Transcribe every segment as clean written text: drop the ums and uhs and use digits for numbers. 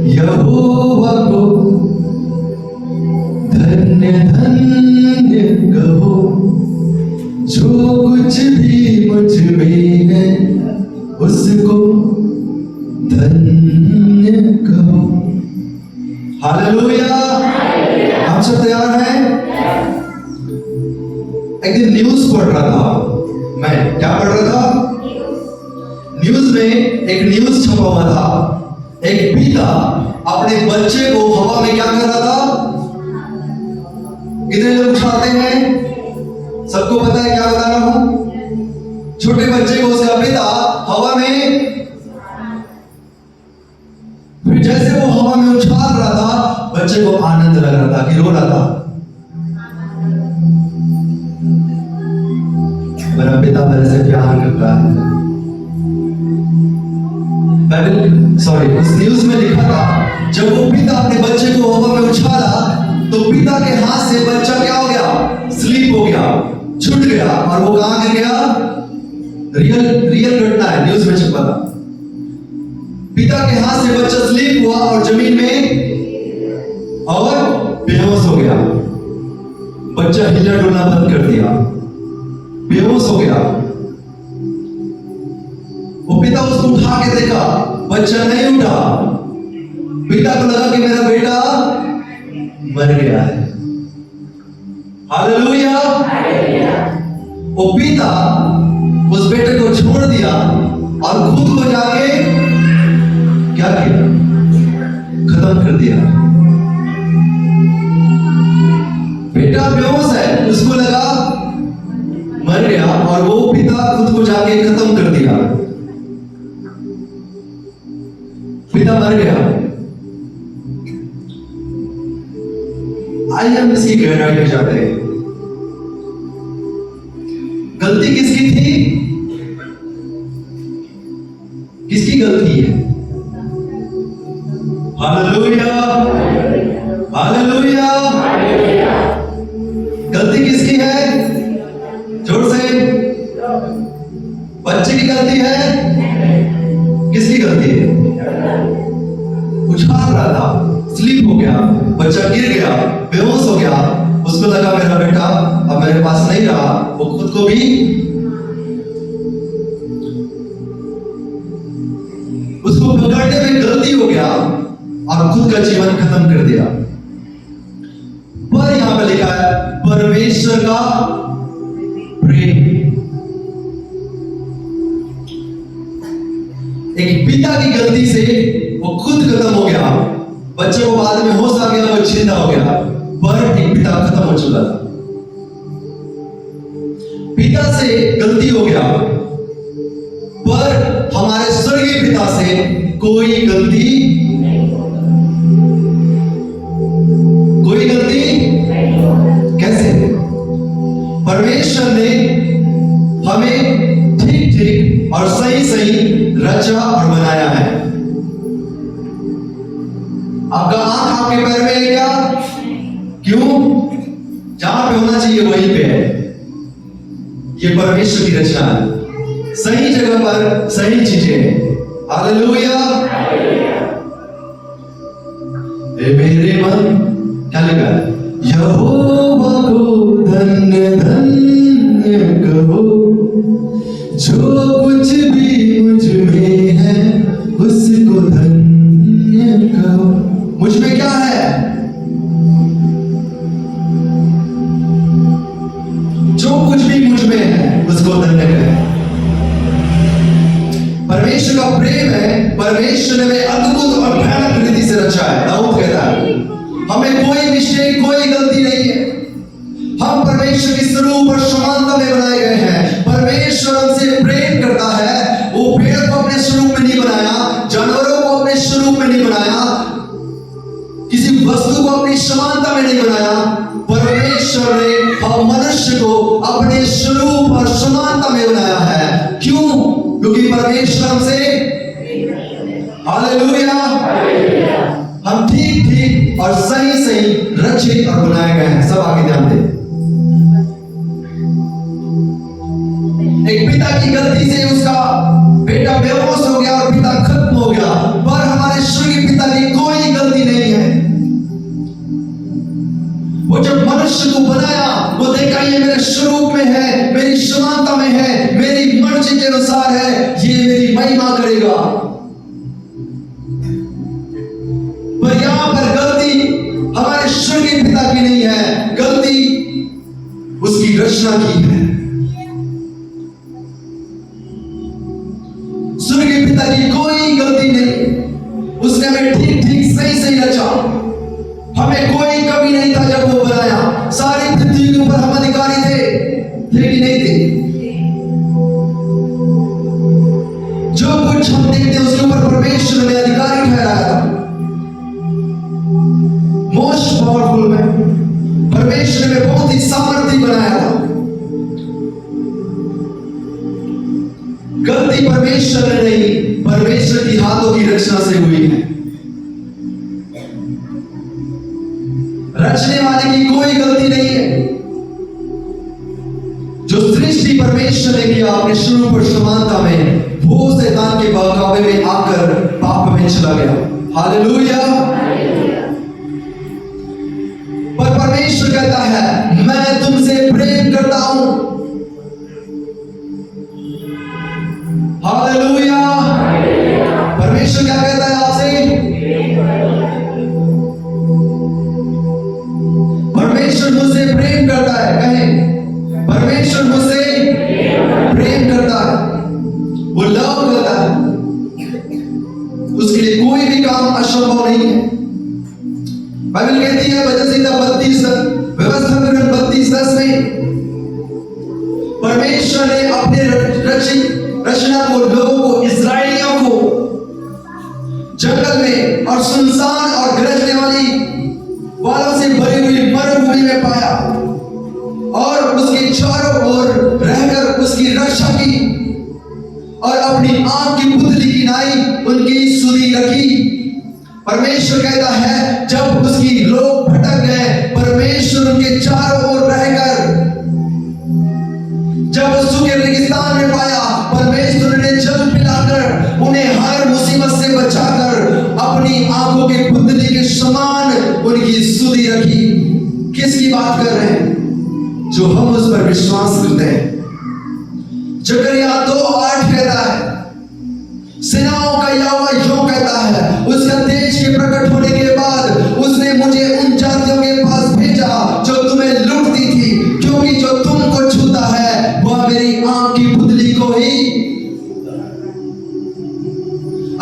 यहोवा को धन्य धन्य कहो, जो कुछ भी मुझ में है उसको धन्य कहो। हालेलुया। आप सब तैयार हैं? एक दिन न्यूज़ पढ़ रहा था मैं। क्या पढ़ रहा था? न्यूज़ में एक न्यूज़ छपा हुआ था। एक पिता अपने बच्चे को हवा में क्या कर रहा था? कितने लोग उठाते हैं? सबको पता है क्या बता रहा हूं? छोटे बच्चे को उसका पिता हवा में, फिर जैसे वो हवा में उछाल रहा था, बच्चे को आनंद लग रहा था कि रो रहा था। मेरा पिता मेरे से प्यार करता है। उस न्यूज़ में लिखा था, जब वो पिता अपने बच्चे को हवा में उछाला तो पिता के हाथ से बच्चा क्या हो गया? स्लीप हो गया, छूट गया, और वो कहां गिर गया? रियल घटना है, न्यूज़ में छपा था। पिता के हाथ से बच्चा स्लीप हुआ और जमीन में और बेहोश हो गया। बच्चा हिला डुलना बंद कर दिया, बेहोश हो गया। वो पिता उसको उठा के देखा, बच्चा नहीं उठा। पिता को लगा कि मेरा बेटा मर गया है। हालेलुया। वो पिता उस बेटे को छोड़ दिया और खुद को जाके क्या किया? खत्म कर दिया। बेटा बेहोश है, उसको लगा मर गया, और वो पिता खुद को जाके खत्म कर दिया। पिता मर गया। आइए हम इसकी गहराई में जाते हैं। गलती किसकी थी? किसकी गलती है? Hallelujah, hallelujah. गलती किसकी है? जोर से। बच्चे की गलती है? किसकी गलती है? उछाल रहा था, स्लीप हो गया, बच्चा गिर गया, बेहोश हो गया। उसको लगा मेरा बेटा अब मेरे पास नहीं रहा। वो खुद को भी उसको पकड़ने में गलती हो गया और खुद का जीवन खत्म कर दिया। पर यहां पर लिखा है परमेश्वर का प्रेम। एक पिता की गलती से वो खुद खत्म हो गया, बच्चे को बाद में होश आ गया, वो जिंदा हो गया, पर एक पिता खत्म हो चुका था। पिता से गलती हो गया, पर हमारे स्वर्गीय पिता से कोई गलती कैसे? परमेश्वर ने हमें ठीक ठीक और सही सही रचा और बनाया है। आपका आंख आपके पैर में है क्या? क्यों? जहां पे होना चाहिए वहीं पे है। ये परमेश्वर की रचना है, सही जगह पर सही चीजें हैं। हालेलुया। मेरे मन क्या लगा? यहोवा को धन्य धन्य कहो, जो कुछ भी मुझ में है उसको धन्य कहो। मुझ में क्या है? जो कुछ भी मुझ में है उसको धन्य कहो। परमेश्वर का प्रेम है। परमेश्वर ने अद्भुत और भयानक रीति से रचा है। दाऊद कहता है हमें कोई मिस्टेक, कोई गलती नहीं है। हम परमेश्वर की स्वरूप और समानता में बनाए गए हैं। परमेश्वर हमसे प्रेम करता है। वो पेड़ को अपने स्वरूप में नहीं बनाया, जानवरों को अपने स्वरूप में नहीं बनाया, किसी वस्तु को अपनी समानता में नहीं बनाया। परमेश्वर ने हम मनुष्य को अपने स्वरूप और समानता में बनाया है। क्यों? क्योंकि परमेश्वर हमसे, हालेलुया, हम ठीक ठीक और सही सही रचे और बनाए गए हैं। सब आगे ध्यान दें। एक पिता की गलती से उसका बेटा बेहोश हो गया और पिता खत्म हो गया, पर हमारे स्वर्गीय पिता की कोई वो जब मनुष्य को बनाया, वो देखा ये मेरे स्वरूप में है, मेरी समानता में है, मेरी मर्जी के अनुसार है, ये मेरी महिमा करेगा। पर यहां पर गलती हमारे स्वर्गीय पिता की नहीं है, गलती उसकी रचना की है। स्वर्गीय पिता की कोई गलती नहीं, उसने हमें ठीक ठीक सही सही रचा। हमें कोई कमी नहीं था जब वो बनाया। सारी पृथ्वी के ऊपर हम अधिकारी थे कि नहीं थे? जो कुछ हम देखते हैं उसके ऊपर परमेश्वर ने अधिकारी ठहराया था। मोस्ट पावरफुल में परमेश्वर ने बहुत ही सामर्थ्य बनाया था। गलती परमेश्वर ने नहीं, परमेश्वर की हाथों की रचना से हुई है। रचने वाले की कोई गलती नहीं है। जो सृष्टि परमेश्वर ने किया अपने स्वरूप और समानता में, वो शैतान के बहकावे में आकर पाप में चला गया। हालेलुया। पर परमेश्वर कहता है मैं तुमसे प्रेम करता हूं। हालेलुया। परमेश्वर क्या कहता है आपसे? परमेश्वर मुझसे प्रेम करता है। कहें, परमेश्वर मुझसे प्रेम करता है। वो लव करता है। उसके लिए कोई भी काम असंभव नहीं है। बाइबल कहती है वचन संहिता 32 व्यवस्था विवरण 32:10 में परमेश्वर ने अपने रचना को, लोगों को, इस्राएलियों को जंगल में और सुनसान और गरजने वालों से भरी हुई मरुभूमि में पाया और उसके चारों ओर रहकर उसकी रक्षा की और अपनी आंख की पुतली गिनाई, उनकी सुधि रखी। परमेश्वर कहता है जब उसकी लोग भटक गए, परमेश्वर उनके चारों ओर रहकर, जब वो सूखे रेगिस्तान में पाया, परमेश्वर ने जल पिलाकर उन्हें हर मुसीबत से बचाकर अपनी आंखों के पुतली के समान उनकी सुधि रखी। किसकी बात कर रहे हैं? जो हम उस पर विश्वास करते हैं। जकरिया 2:8 कहता है सेनाओं का यहोवा यूं कहता है, उसका तेज के प्रकट होने के बाद उसने मुझे उन जातियों के पास भेजा जो तुम्हें लूटती थी, क्योंकि जो तुमको छूता है वह मेरी आंख की पुतली को ही।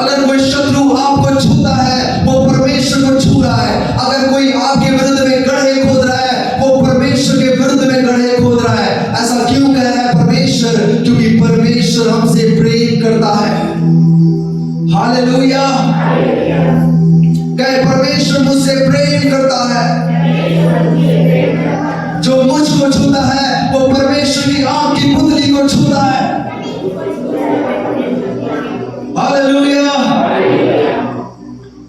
अगर कोई शत्रु आपको छूता है वो परमेश्वर को छू रहा है। अगर कोई आपके विरुद्ध में गड्ढे खोद रहा है वो परमेश्वर के विरुद्ध में गड्ढे खोद रहा है। ऐसा क्यों कह रहा है परमेश्वर? क्योंकि परमेश्वर हमसे प्रेम करता है। हालेलुया। कहे परमेश्वर मुझसे प्रेम करता है। जो मुझको छूता है वो परमेश्वर की आंख की पुतली को छूता है। हालेलुया।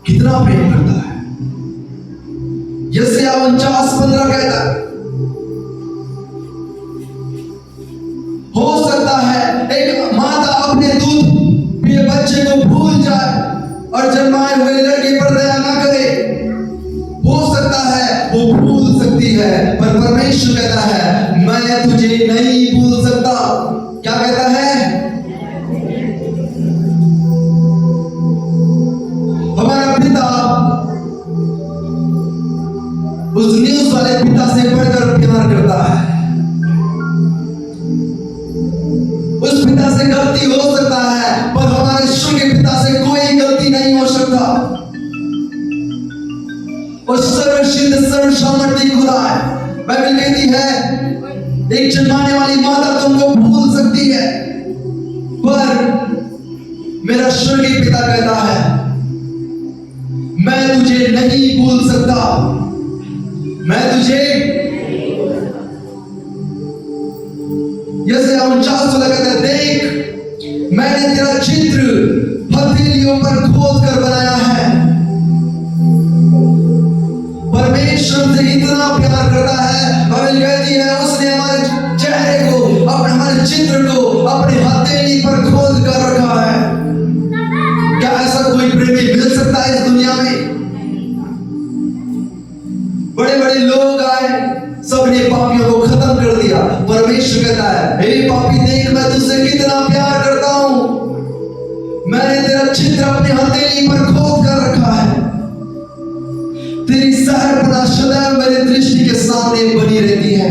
कितना प्रेम करता है। यशायाह 49:15 कहता है हो सकता है एक माता अपने दूध पिए बच्चे को भूल जाए और जन्माए हुए लड़के पर दया ना करे। हो सकता है वो भूल सकती है, पर परमेश्वर कहता है मैं तुझे नहीं भूल सकता। क्या कहता है? हमारा पिता उस न्यूज वाले पिता से बढ़कर प्यार करता है। उस पिता से गलती हो सकता है, पर हमारे स्वर्गीय पिता से कोई गलती नहीं हो सकता। और सर्वसिद्ध सर्वसामर्थी खुदा है। बाइबल कहती है एक जन्माने वाली माता तुमको भूल सकती है, पर मेरा स्वर्गीय पिता कहता है मैं तुझे नहीं भूल सकता। मैं तुझे यशायाह 49 कहता है देख मैंने तेरा चित्र हथेलियों पर खोद कर बनाया है। परमेश्वर से इतना प्यार करता है। बाइबल कहती है उसने हमारे चेहरे को, अपने हमारे चित्र को अपने हथेली पर खोद कर रखा है। क्या ऐसा कोई प्रेमी मिल सकता है इस दुनिया में? बड़े बड़े लोग आए, कर दिया। परमेश्वर कहता है, हे पापी देख मैं तुझसे कितना प्यार करता हूं, मैंने तेरा चित्र अपनी हथेली पर खोद कर रखा है, तेरी सहरपना सदैव मेरी दृष्टि के सामने बनी रहती है।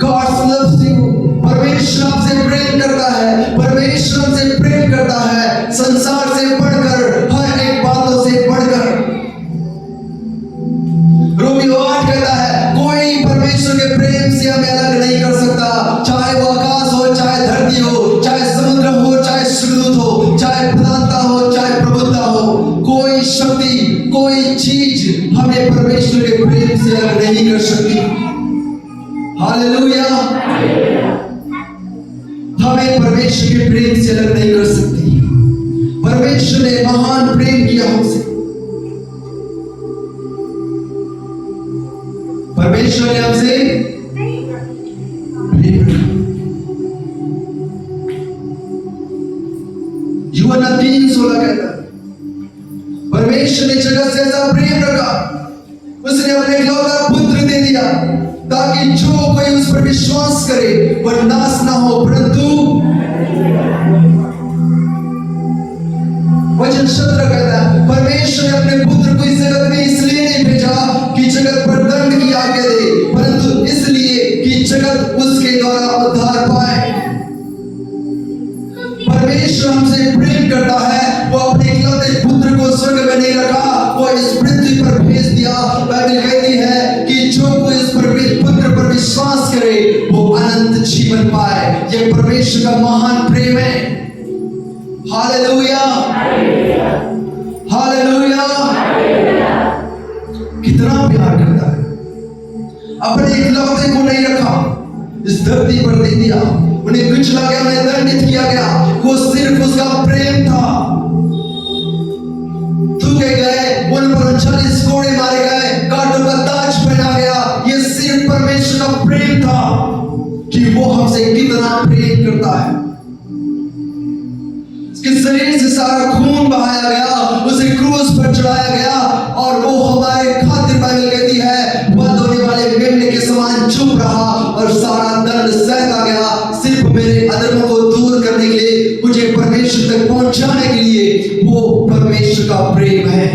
God loves you। परमेश्वर आपसे प्रेम करता है, परमेश्वर हमसे प्रेम करता है, संसार से बढ़कर, हर एक बातों से बढ़कर। रोमियो 8 कहता है, कोई परमेश्वर के प्रेम से हमें अलग नहीं कर सकता, चाहे वो आकाश हो, चाहे धरती हो, चाहे समुद्र हो, चाहे स्वर्गदूत हो, चाहे प्रधानता हो, चाहे प्रभुता हो, कोई शक्ति, कोई चीज हमें परमेश्वर के प्रेम से अलग नहीं कर सकती। हालेलुया। हमें परमेश्वर के प्रेम से अलग नहीं कर सकती। परमेश्वर ने महान प्रेम किया हमसे। परमेश्वर ने हमसे प्रेम किया। यूहन्ना 3:16 कहता है, परमेश्वर ने जगत से ऐसा प्रेम रखा, उसने अपने इकलौता पुत्र दे दिया, ताकि जो कोई उस पर विश्वास करे वह नाश ना हो, परंतु वचन सत्र कहता है, परमेश्वर ने अपने पुत्र को इस जगत में इसलिए नहीं भेजा कि जगत पर दंड की आज्ञा दे, परंतु इसलिए कि जगत उसके द्वारा उद्धार पाए। परमेश्वर हमसे प्रेम करता है, वो अपने इकलौते पुत्र को स्वर्ग में नहीं रखा, वो इस पृथ्वी पर भेज दिया। बाइबल कहती है कि जो कोई इस पुत्र पर विश्वास करे वो अनंत जीवन पाए। ये परमेश्वर का महान प्रेम है। Hallelujah, hallelujah. कितना प्यार करता है, अपने इकलौते को नहीं रखा, इस धरती पर दे दिया, उन्हें कुचला गया, उन्हें दंडित किया गया, वो सिर्फ उसका प्रेम था। थूके गए, उन पर 40 कोड़े मारे गए, कांटों का ताज पहना गया, ये सिर्फ परमेश्वर का प्रेम था कि वो हमसे कितना प्रेम करता है। उसके शरीर से सारा खून बहाया गया, उसे क्रूस पर चढ़ाया गया, और वो हमारे खातिर, बाइबल कहती है, बंद होने वाले मेमने के समान चुप रहा और सारा दंड सहता गया, सिर्फ मेरे अधर्मों को दूर करने के लिए, मुझे परमेश्वर तक पहुंचाने के लिए। वो परमेश्वर का प्रेम है।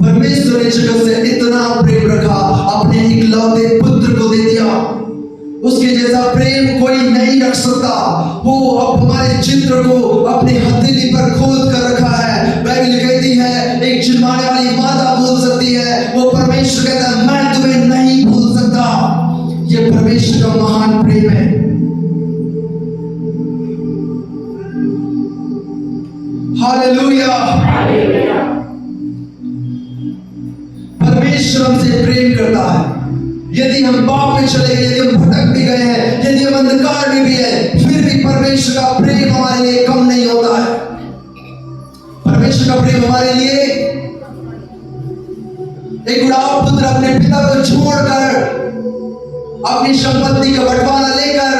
परमेश्वर ने जगत से इतना प्रेम रखा, अपने इकलौते पुत्र को दे दिया। उसके जैसा प्रेम कोई नहीं रख सकता। वो अब हमारे चित्र को अपने हथेली पर खोद कर रखा है। बाइबल कहती है, एक चिल्लाने वाली माता बोल सकती है, वो परमेश्वर कहता है, मैं तुम्हें नहीं भूल सकता। ये परमेश्वर का महान प्रेम है। हालेलुया। परमेश्वर हमसे प्रेम करता है। यदि हम पाप में चले गए, यदि हम भटक भी गए हैं, यदि हम अंधकार में भी हैं, फिर भी परमेश्वर का प्रेम हमारे लिए कम नहीं होता है। परमेश्वर का प्रेम हमारे लिए, एक बुढ़ा पुत्र अपने पिता को छोड़कर, अपनी संपत्ति का बंटवारा लेकर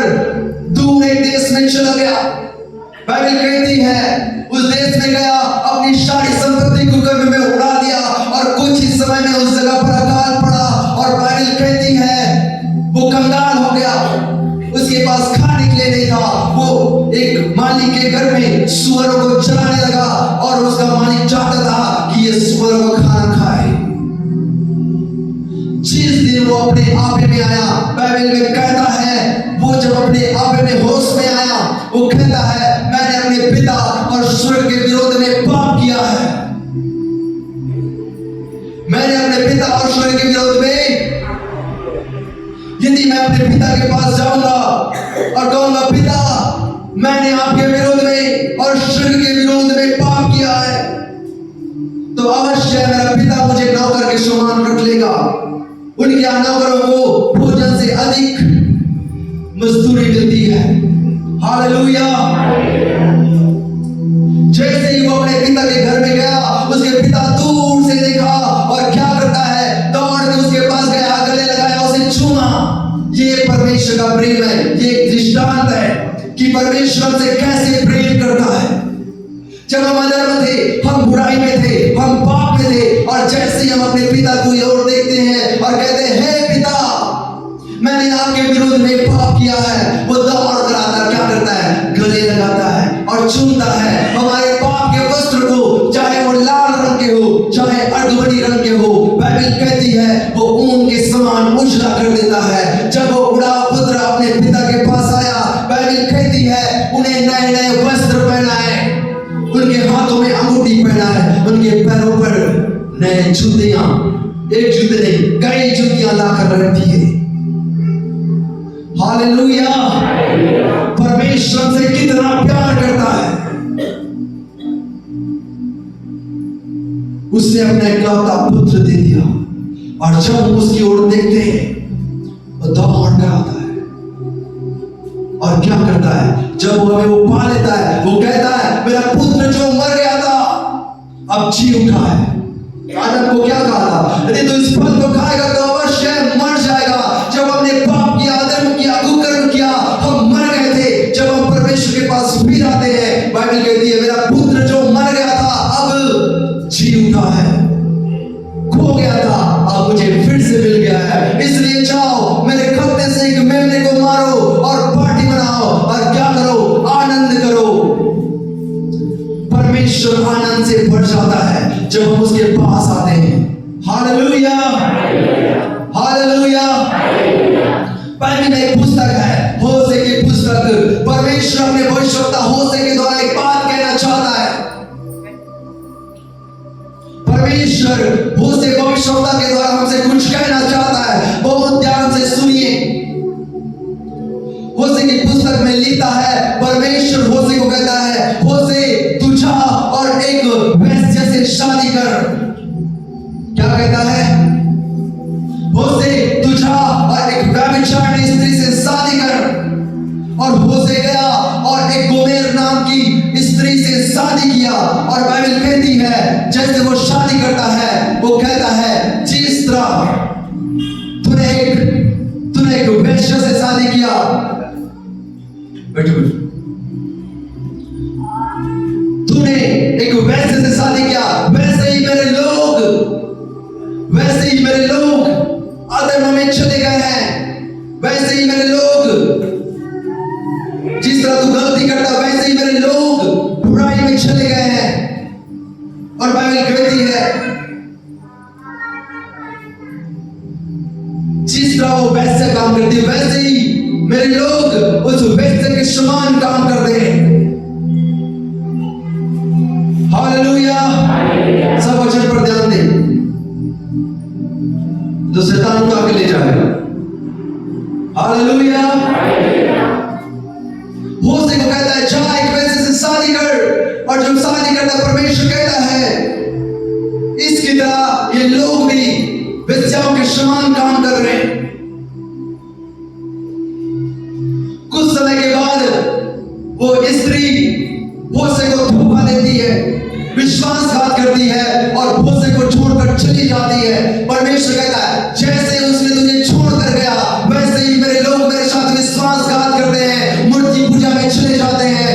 दूर एक देश में चला गया। बाइबल कहती है, उस देश में गया, अपनी सारी संपत्ति को गर्भ में उड़ा दिया, और कुछ ही समय में उस जगह पर अकाल पड़ा, और बाइबल कहती है वो कंगाल हो गया, उसके पास खाने के लिए नहीं था। वो एक मालिक के घर में सुअरों को चराने लगा, और उसका मालिक चाहता था कि ये सुअरों को खाना खाए। जिस दिन वो अपने आपे में आया, बाइबल में कहता है, वो जब अपने आपे में होश में आया, वो कहता है, मैंने अपने पिता और स्वर्ग के विरोध में पाप किया है। मैंने अपने पिता और स्वर्ग के विरोध में, यदि मैं अपने पिता के पास जाऊंगा और कहूंगा, पिता मैंने आपके विरोध में और स्वर्ग के विरोध में पाप किया है, तो अवश्य मेरा पिता मुझे नौकर के समान रख लेगा। उनके यहाँ नौकरों को भोजन से अधिक मजदूरी मिलती है। हालेलुया। जैसे ही वो अपने पिता के घर में गया, उसके पिता दूर से देखा, और क्या करता है, दौड़ के उसके पास गया, गले लगाया, उसे छूना। ये परमेश्वर का प्रेम है। ये एक दृष्टांत है कि परमेश्वर से कैसे प्रेम करता है। जब हम अधर्म थे, हम बुराई में थे, हम पाप में थे, और जैसे ही हम अपने पिता को ओर देखते हैं और कहते हैं, हे पिता, उनके पैरों पर नए जूतियां, एक जूते नहीं कई जूतियां लाकर रख दिए। हालेलुया। परमेश्वर से कितना प्यार करता है, उसने अपना इकलौता पुत्र दे दिया। और जब हम उसकी ओर देखते हैं वो दौड़ कर आता है और क्या करता है, जब वो हमें वो पा लेता है, वो कहता है मेरा पुत्र जो मर गया था अब जी उठा है। आदम को क्या कहा था, यदि तू इस फल को खाएगा तो अवश्य मर जाएगा। जब हमने पाप किया, अधर्म किया, कुकर्म किया, हम मर गए थे। जब हम परमेश्वर के पास फिर आते हैं, बाइबल कहती है मेरा पुत्र जो मर गया था अब जी उठा है, खो गया था अब मुझे फिर से मिल गया है। इसलिए जाओ मेरे खत्ते से एक मेमने को मारो और पार्टी बनाओ और क्या करो, आनंद करो। परमेश्वर आनंद से भर जाता है जब हम उसके पास आते हैं। Hallelujah, hallelujah. बाइबल में एक पुस्तक है, होशे की पुस्तक। परमेश्वर अपने भविष्यवक्ता होशे के द्वारा एक बात कहना चाहता है। परमेश्वर होशे भविष्यवक्ता के द्वारा हमसे कुछ कहना चाहता है, बहुत ध्यान से सुनिए। होशे की पुस्तक में लिखता है, परमेश्वर होशे को कहता है होशे तू जा और एक वेश्या से शादी कर। क्या कहता है, होशे तू जा और एक व्यभिचारिणी स्त्री से शादी कर। और होशे गया और एक गोमेर नाम की स्त्री से शादी किया। और बाइबल कहती है जैसे वो शादी करता है वो कहता है जिस तरह तूने एक वेश्या से शादी किया, तूने एक वैसे से शादी किया, वैसे ही मेरे लोग अधर्म में चले गए हैं। वैसे ही मेरे लोग, जिस तरह तू गलती करता वैसे ही मेरे लोग बुराई में चले गए हैं। और बाइबल कहती है जिस तरह वो वैसे काम करती है वैसे ही मेरे लोग उस वैसे के समान काम करते हैं। हालेलुया। सब वचन पर ध्यान दें, जो शैतान उठा के ले जाएगा। हालेलुया। होशे को कहता है जा एक वैसे से शादी कर। और जब शादी करता परमेश्वर कहता है इसकी तरह ये लोग भी वेश्याओं के समान काम कर रहे हैं। कुछ समय के बाद वो स्त्री होशे को धोखा देती है, विश्वासघात करती है और होशे को छोड़कर चली जाती है। परमेश्वर कहता है जैसे उसने तुझे छोड़कर गया वैसे ही मेरे लोग मेरे साथ विश्वासघात करते हैं, मूर्ति पूजा में चले जाते हैं,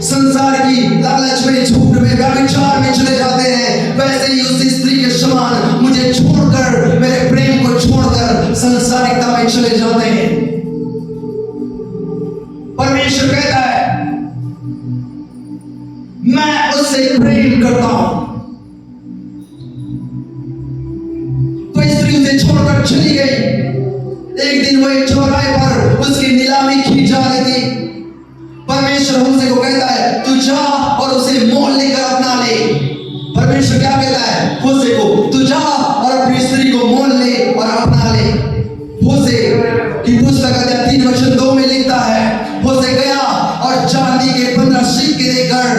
संसार की लालच में, झूठ में, व्यभिचार में चले जाते हैं। वैसे ही उस स्त्री के समान मुझे छोड़कर, मेरे प्रेम को छोड़कर संसारिकता में चले जाते हैं। परमेश्वर कहता है मैं उससे प्रेम करता हूं। तो स्त्री उसे छोड़कर चली गई। एक दिन वो एक चौराहे पर उसकी नीलामी की जा रही थी। परमेश्वर होशे को कहता है तू जा और उसे मोल लेकर अपना ले। परमेश्वर क्या कहता है होशे को, तू जा और अपनी स्त्री को मोल ले और अपना ले। होशे की पुस्तक अध्याय 3:2 में लिखता है होशे गया और चांदी के 15 सिक्के देकर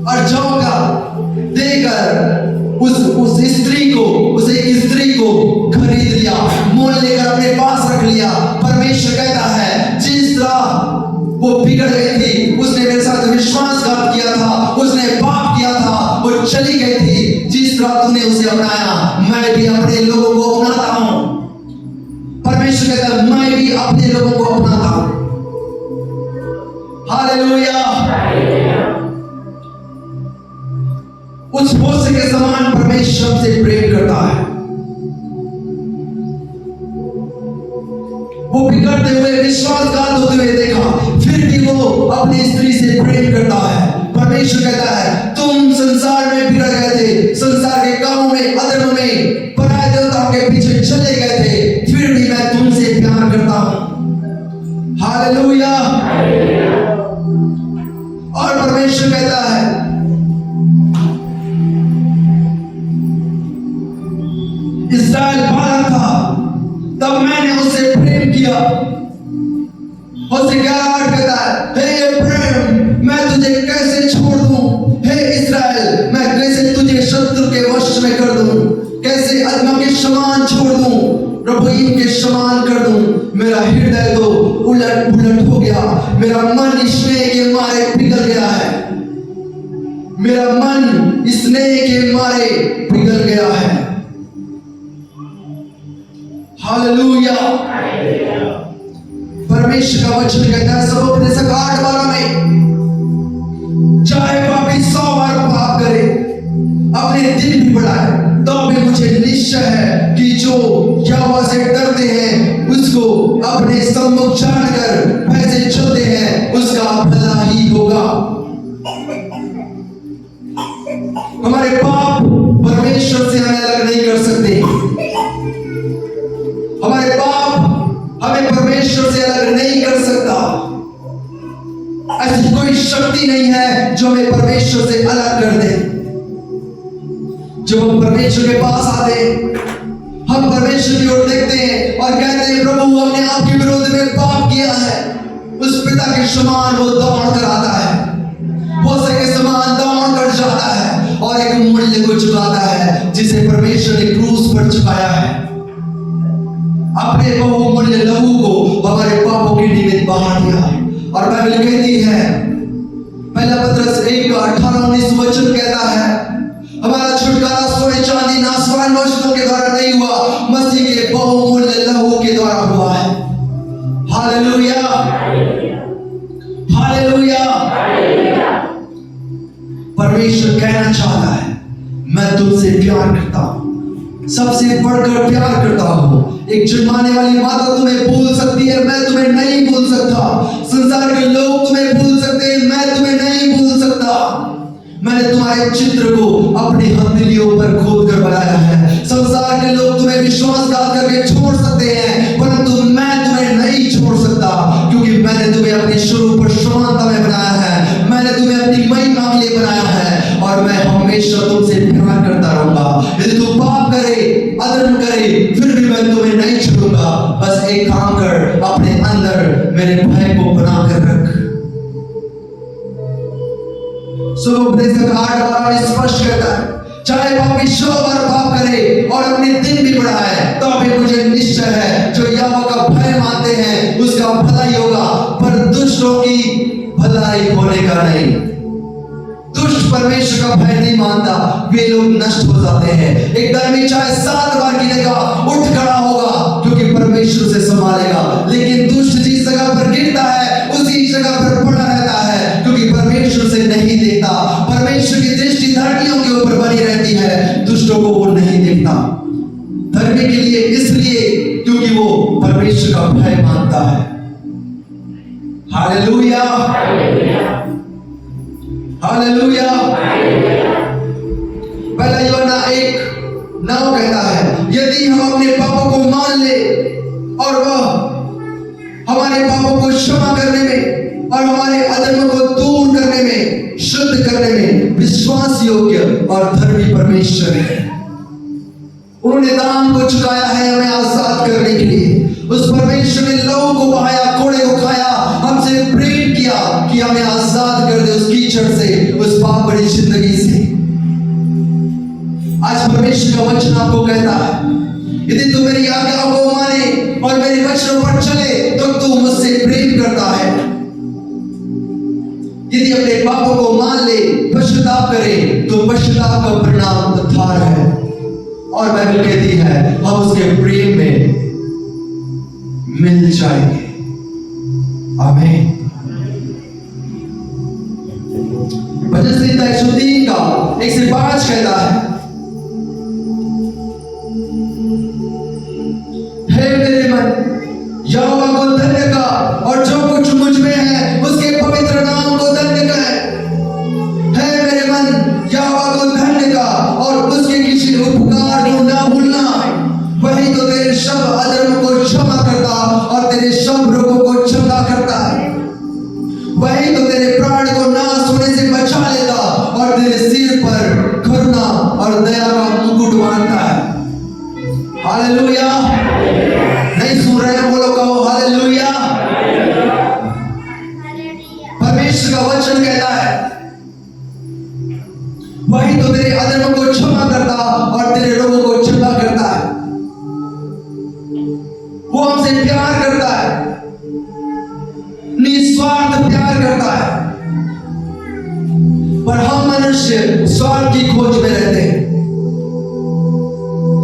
और जौ का देकर उस स्त्री को खरीद लिया, मोल लेकर अपने पास रख लिया। परमेश्वर कहता है जिस तरह वो बिगड़ गई थी, उसने मेरे साथ विश्वासघात किया था, उसने पाप किया था, वो चली गई थी, जिस तरह तूने उसे अपनाया मैं भी अपने लोगों को अपनाता हूं। परमेश्वर कहता है मैं भी अपने लोगों को अपनाता हूं। हालेलुया। उस होशे के समान परमेश्वर से प्रेम करता है। वो बिगड़ते हुए, विश्वासघात होते हुए देखा, फिर भी वो अपनी स्त्री से प्रेम करता है। परमेश्वर कहता है तुम संसार में बिगड़ गए थे, संसार के कामों में, अधर्म में, पराये देवताओं के पीछे चले गए थे, फिर भी मैं तुमसे प्यार करता हूं। हालेलुया। और परमेश्वर कहता है इस्राएल बालक था, तब मैंने उससे प्रेम किया। उससे 11:8 कहता है, हे अब्राहम, मैं तुझे कैसे छोड़ दूं? हे इस्राएल, मैं कैसे तुझे शत्रु के वश में कर दूं? कैसे अदम के समान छोड़ दूं, रबीम के समान कर दूं? मेरा हृदय तो उलट पुलट हो गया, मेरा मन स्नेह के मारे पिघल गया है, मेरा मन स्नेह के मारे पिघल गया है। हालेलुया। परमेश्वर का वचन कहता है सबोपदेशक 8:12 में, चाहे पापी 100 बार पाप करे, अपने दिन भी बढ़ाए, तो भी मुझे निश्चय है कि जो यहोवा से डरते हैं उसको अपने सम्मुख जानकर पैसे चलते हैं, उसका भला ही होगा। हमारे पाप परमेश्वर से हमें अलग नहीं कर सकते, हमारे पाप हमें परमेश्वर से अलग नहीं कर सकता। ऐसी कोई शक्ति नहीं है जो हमें परमेश्वर से अलग कर दे। जब हम परमेश्वर के पास आते हैं, हम परमेश्वर की ओर देखते हैं और कहते हैं, प्रभु हमने आपके विरोध में पाप किया है। उस पिता के समान वो दौड़ कर आता है, भोसे के समान दौड़ कर जाता है और एक मूल्य को चुकाता है जिसे परमेश्वर ने क्रूस पर चुकाया है। अपने बहुमूल्य लहू को हमारे पापों के निमित्त बहा दिया। और बाइबल कहती है, पहला पत्रस 1:18-19 वचन कहता है, हमारा छुटकारा सोने चांदी नाशवान वस्तुओं के द्वारा नहीं हुआ, मसीह के बहुमूल्य लहू के द्वारा हुआ है। Hallelujah, hallelujah. परमेश्वर कहना चाहता है, मैं तुमसे प्यार करता हूं, सबसे बढ़कर प्यार करता हूं। एक जन्माने वाली माता तुम्हें भूल सकती है, मैं तुम्हें नहीं भूल सकता। संसार के लोग तुम्हें भूल सकते हैं, मैं तुम्हें नहीं भूल सकता। मैंने तुम्हारे चित्र को अपनी हथेलियों पर खोद कर बनाया है। संसार के लोग तुम्हें विश्वासघात करके छोड़ सकते हैं, परंतु मैं तुम्हें नहीं छोड़ सकता, क्योंकि मैंने तुम्हें अपने स्वरूप और समानता में बनाया है। मैंने तुम्हें अपनी महिमा के लिए बनाया है और मैं हमेशा तुमसे प्यार करता रहूंगा। यदि तू पाप करे, अधर्म करे, फिर भी मैं तुम्हें नहीं छोड़ूंगा। बस एक काम कर, अपने अंदर मेरे भय को बना कर रख। सबोपदेशक 8:12 में स्पष्ट कहता है, चाहे पापी 100 बार पाप करे और अपने दिन भी बढ़ाए, तो भी मुझे निश्चय है जो यहोवा का भय मानते हैं उसका भलाई होगा, पर दुष्टों की भलाई होने का नहीं। दुष्ट परमेश्वर का भय नहीं मानता, वे लोग नष्ट हो जाते हैं। एक धर्मी चाहे 7 बार गिरेगा, उठ खड़ा होगा, क्योंकि परमेश्वर से संभालेगा। लेकिन दुष्ट जिस जगह पर गिरता है उसी जगह पर पड़ा रहता है, क्योंकि परमेश्वर से नहीं देखता। परमेश्वर की दृष्टि धर्मियों के ऊपर बनी रहती है, दुष्टों को वो नहीं देखता। धर्मी के लिए इसलिए क्योंकि वो परमेश्वर का भय मानता है। Hallelujah, hallelujah. पहला यूहन्ना 1:9 कहता है, यदि हम अपने पापों को मान ले और वह हमारे पापों को क्षमा करने में और हमारे अधर्म को दूर करने में, शुद्ध करने में विश्वास योग्य और धर्मी परमेश्वर है। उन्होंने दाम को चुकाया है हमें आजाद करने के लिए। उस परमेश्वर ने लहू को बहाया, कोड़े को खाया, हमसे प्रेम किया कि हमें आजाद कर दे उस कीचड़ से, उस पाप भरी जिंदगी से। आज परमेश्वर का वचन आपको कहता है, यदि तू मेरी आज्ञाओं को माने और मेरे वचनों पर चले तो तू मुझसे प्रेम करता है। यदि अपने पापों को मान ले, पश्चाताप करे, तो पश्चाताप का परिणाम उद्धार है। और बाइबल कहती है हम उसके प्रेम में मिल जाएंगे। आमीन। भजन संहिता 103 का 1 से 5 कहता है, हे मेरे मन, यहोवा को धन्य का और जो कुछ मुझ में है उसके पवित्र नाम को धन्य कर। हे मेरे मन, यहोवा को धन्य का और उसके किसी उपकार को ना भूलना। वही तो तेरे सब अधर्म को क्षमा करता और तेरे सब रोगों को चंगा करता है। वही तो तेरे प्राण को नाश होने से बचा लेता और तेरे सिर पर करुणा और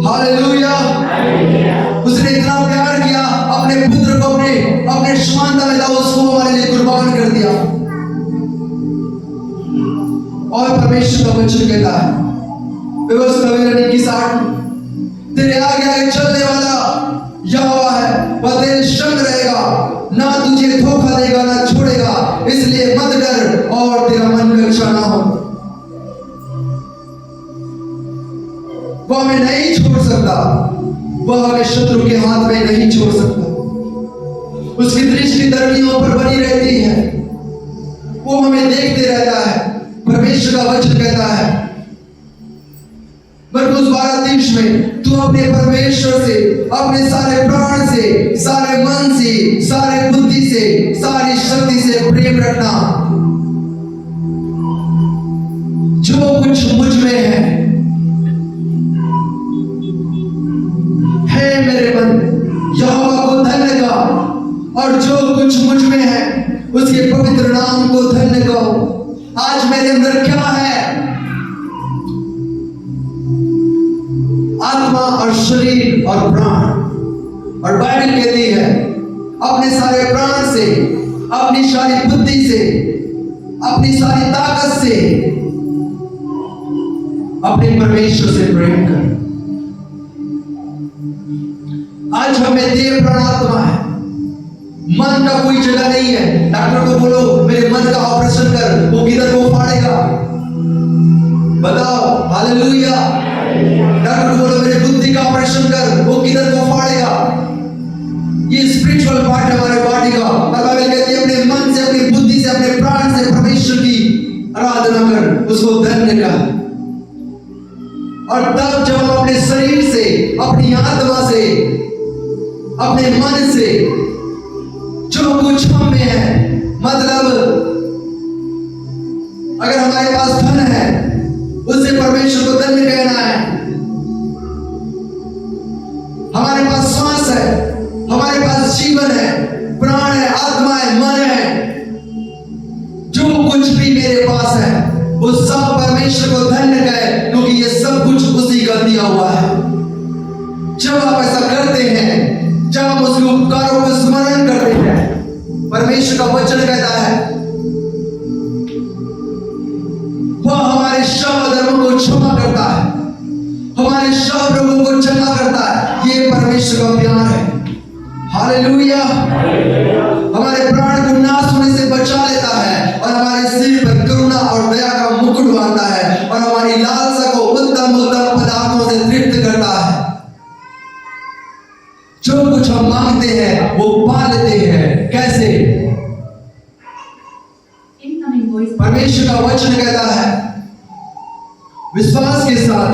हालेलुया। उसने इतना प्यार किया, अपने पुत्र को अपने समानता में लाया, उसको हमारे लिए कुर्बान कर दिया। और परमेश्वर का वचन कहता है व्यवस्था 21:8, तेरे आगे आगे चलने वाला यहोवा है, वह तेरे संग रहेगा, ना तुझे धोखा देगा ना छोड़ेगा, इसलिए मत डर और तेरा मन कच्चा ना हो। वह हमें नहीं छोड़ सकता, वह हमें शत्रु के हाथ में नहीं छोड़ सकता। उसकी दृष्टि धर्मियों पर बनी रहती है, वो हमें देखते रहता है। परमेश्वर का वचन कहता है मरकुस 12:30 में, तू अपने परमेश्वर से अपने सारे प्राण से, सारे मन से, सारे बुद्धि से, सारी शक्ति से प्रेम रखना। जो कुछ मुझ में है मेरे मन यहोवा को धन्य का, और जो कुछ मुझ में है उसके पवित्र नाम को धन्य कहो। आज मेरे अंदर क्या है? आत्मा और शरीर और प्राण। और बाइबल कहती है अपने सारे प्राण से, अपनी सारी बुद्धि से, अपनी सारी ताकत से अपने परमेश्वर से प्रेम कर। आज हमें देह प्राण आत्मा है, मन का कोई जगह नहीं है। डॉक्टर को बोलो मेरे मन का ऑपरेशन कर, वो किधर को फाड़ेगा? बताओ हालेलुया। डॉक्टर को बोलो मेरे बुद्धि का ऑपरेशन कर, वो किधर को फाड़ेगा? ये स्पिरिचुअल पार्ट है हमारे बॉडी का। बाइबल कहती है अपने मन से, अपनी बुद्धि से, अपने प्राण से परमेश्वर की आराधना कर, उसको धन्य कर। और तब जब हम अपने शरीर से, अपनी आत्मा से, अपने मन से जो कुछ हम में है, मतलब अगर हमारे पास धन है उससे परमेश्वर को धन्य कहना है। हमारे पास श्वास है, हमारे पास जीवन है, प्राण है, आत्मा है, मन है, जो कुछ भी मेरे पास है वो सब परमेश्वर को धन्य कहे, क्योंकि ये सब कुछ उसी का दिया हुआ है। जब आप ऐसा करते हैं, जब हम उसके उपकारों को स्मरण करते हैं, परमेश्वर का वचन कहता है वह हमारे सब धर्मों को क्षमा करता है, हमारे सब रोगों को चंगा करता है। ये परमेश्वर का प्यार है। हालेलुया। हमारे प्राण को नाश होने से बचा लेता है और हमारे सिर पर करुणा और दया का मुकुट बांधता है और हमारी लालसा को उत्तम उत्तम पदार्थों से तृप्त करता है। जो कुछ हम मांगते हैं वो पा लेते हैं। कैसे? परमेश्वर का वचन कहता है विश्वास के साथ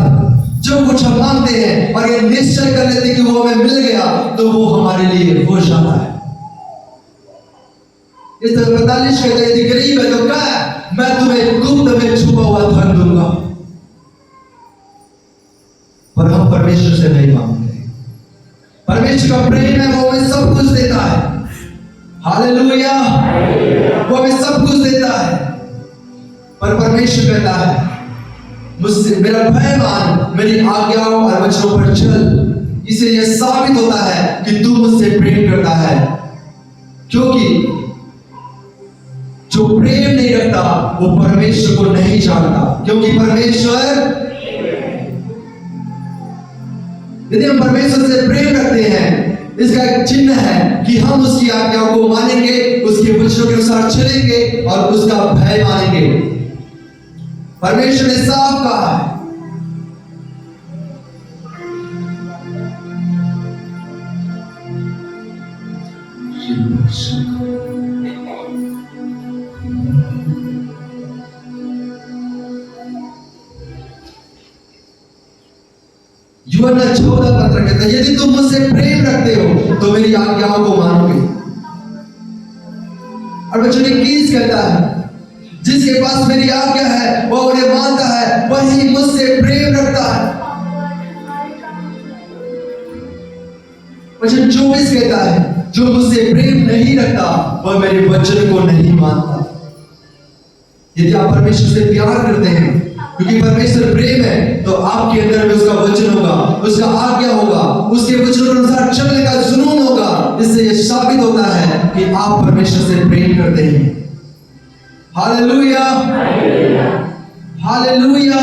जो कुछ हम मांगते हैं और ये निश्चय कर लेते कि वो हमें मिल गया, तो वो हमारे लिए हो जाता है। इस 45 कहते हैं यदि गरीब है तो क्या, मैं तुम्हें गुप्त में छुपा हुआ धन दूंगा। पर हम परमेश्वर से नहीं मांगते। परमेश्वर का प्रेम है, वो हमें सब कुछ देता है। हालेलुया। वो हमें सब कुछ देता है। पर परमेश्वर कहता है मुझसे मेरा भय मान, मेरी आज्ञाओं और वचनों पर चल। इसे यह साबित होता है कि तू मुझसे प्रेम करता है, क्योंकि जो प्रेम नहीं रखता वो परमेश्वर को नहीं जानता, क्योंकि परमेश्वर, यदि हम परमेश्वर से प्रेम रखते हैं, इसका एक चिन्ह है कि हम उसकी आज्ञाओं को मानेंगे, उसके वचनों के अनुसार चलेंगे और उसका भय मानेंगे। परमेश्वर ने साफ कहा है यूहन्ना 14:15 कहता है यदि तुम मुझसे प्रेम रखते हो तो मेरी आज्ञाओं को मानोगे। और वचन 21 कहता है जिसके पास मेरी आज्ञा है वह उन्हें मानता है, वही मुझसे प्रेम रखता है। वचन 24 कहता है जो मुझसे प्रेम नहीं रखता वह मेरे वचन को नहीं मानता। यदि आप परमेश्वर से प्यार करते हैं, क्योंकि परमेश्वर प्रेम है, तो आपके अंदर में उसका वचन होगा, उसका आज्ञा होगा, उसके वचनों के अनुसार चलने का जुनून होगा। इससे यह साबित होता है कि आप परमेश्वर से प्रेम करते हैं। Hallelujah, hallelujah.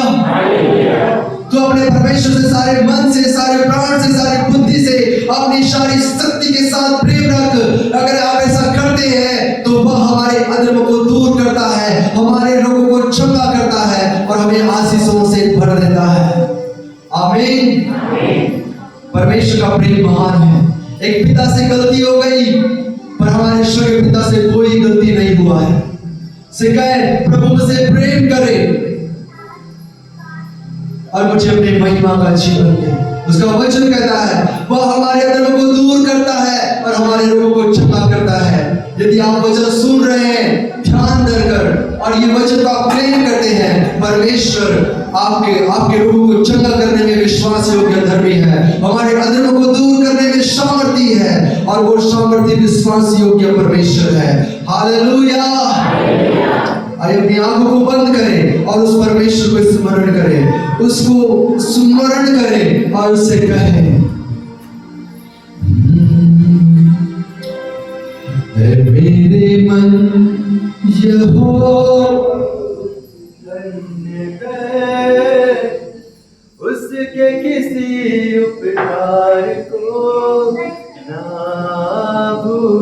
तो अपने परमेश्वर से सारे मन से, सारे प्राण से, सारी बुद्धि से, अपनी सारी शक्ति के साथ प्रेम रख। अगर आप ऐसा करते हैं तो वह हमारे अधर्म को दूर करता है, हमारे रोगों को क्षमा करता है और हमें आशीषों से भर देता है। आमीन। परमेश्वर का प्रेम महान है। एक पिता से गलती हो गई, पर हमारे स्वर्गीय पिता से कोई गलती नहीं हुआ है। से कहे प्रभु मुझसे प्रेम करे और मुझे अपनी महिमा का जीवन दे। उसका वचन कहता है वह हमारे अधर्म को दूर करता है और हमारे रोगों को क्षमा करता है। यदि आप वचन सुन रहे हैं ध्यान देकर और ये वचन को आप प्रेम करते हैं, परमेश्वर आपके रोगों को चंगा करने में विश्वास योग्य धर्मी है, हमारे अधर्म को दूर करने में सामर्थी है और वो सामर्थी विश्वास योग्य परमेश्वर है। हालेलुया। आइए अपनी आंखों को बंद करें और उस परमेश्वर को स्मरण करें, उसको स्मरण करें और उससे कहें, मेरे मन यहोवा उसके किसी उपकार को ना भूल।